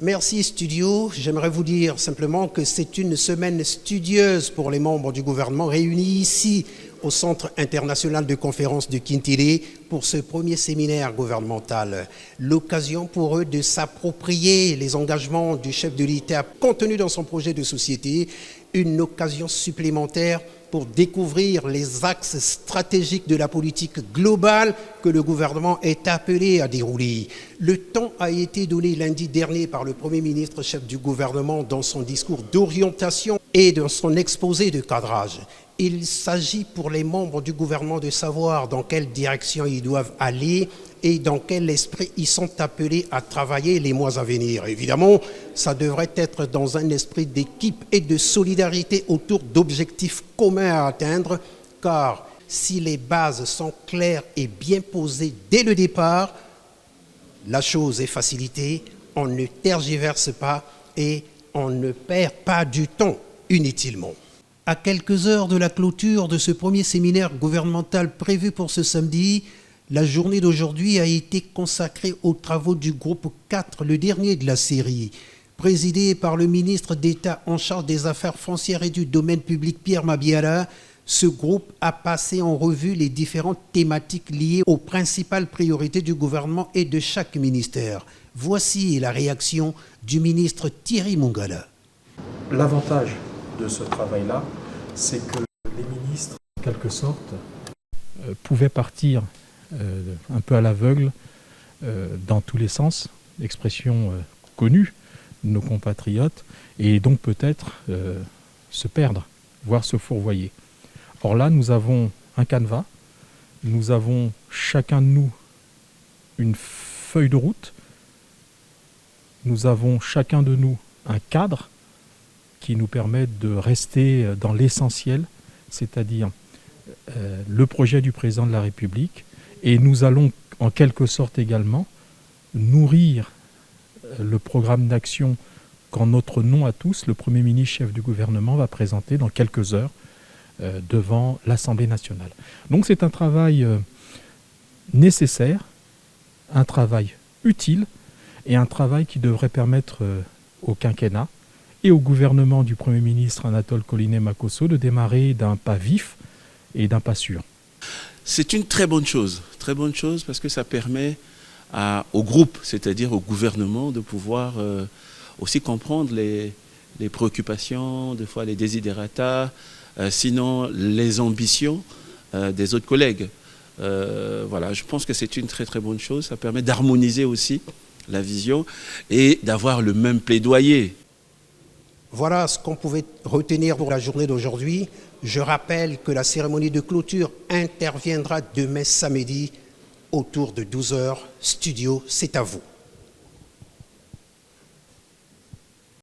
Merci Studio. J'aimerais vous dire simplement que c'est une semaine studieuse pour les membres du gouvernement réunis ici au Centre international de conférences de Kintélé pour ce premier séminaire gouvernemental. L'occasion pour eux de s'approprier les engagements du chef de l'État contenus dans son projet de société, une occasion supplémentaire pour découvrir les axes stratégiques de la politique globale que le gouvernement est appelé à dérouler. Le temps a été donné lundi dernier par le Premier ministre chef du gouvernement dans son discours d'orientation et dans son exposé de cadrage. Il s'agit pour les membres du gouvernement de savoir dans quelle direction ils doivent aller et dans quel esprit ils sont appelés à travailler les mois à venir. Évidemment, ça devrait être dans un esprit d'équipe et de solidarité autour d'objectifs communs à atteindre, car si les bases sont claires et bien posées dès le départ, la chose est facilitée, on ne tergiverse pas et on ne perd pas du temps inutilement. À quelques heures de la clôture de ce premier séminaire gouvernemental prévu pour ce samedi, la journée d'aujourd'hui a été consacrée aux travaux du groupe 4, le dernier de la série. Présidé par le ministre d'État en charge des affaires foncières et du domaine public Pierre Mabiala, ce groupe a passé en revue les différentes thématiques liées aux principales priorités du gouvernement et de chaque ministère. Voici la réaction du ministre Thierry Mongala. L'avantage de ce travail-là, c'est que les ministres, en quelque sorte, pouvaient partir un peu à l'aveugle dans tous les sens, expression connue de nos compatriotes, et donc peut-être se perdre, voire se fourvoyer. Or là, nous avons un canevas, nous avons chacun de nous une feuille de route, nous avons chacun de nous un cadre qui nous permet de rester dans l'essentiel, c'est-à-dire le projet du président de la République, et nous allons en quelque sorte également nourrir le programme d'action qu'en notre nom à tous, le Premier ministre chef du gouvernement va présenter dans quelques heures devant l'Assemblée nationale. Donc c'est un travail nécessaire, un travail utile et un travail qui devrait permettre au quinquennat et au gouvernement du Premier ministre Anatole Collinet-Makosso de démarrer d'un pas vif et d'un pas sûr. C'est une très bonne chose parce que ça permet au groupe, c'est-à-dire au gouvernement, de pouvoir aussi comprendre les préoccupations, des fois les desiderata, sinon les ambitions des autres collègues. Voilà, je pense que c'est une très très bonne chose, ça permet d'harmoniser aussi la vision et d'avoir le même plaidoyer. Voilà ce qu'on pouvait retenir pour la journée d'aujourd'hui. Je rappelle que la cérémonie de clôture interviendra demain samedi autour de 12h. Studio, c'est à vous.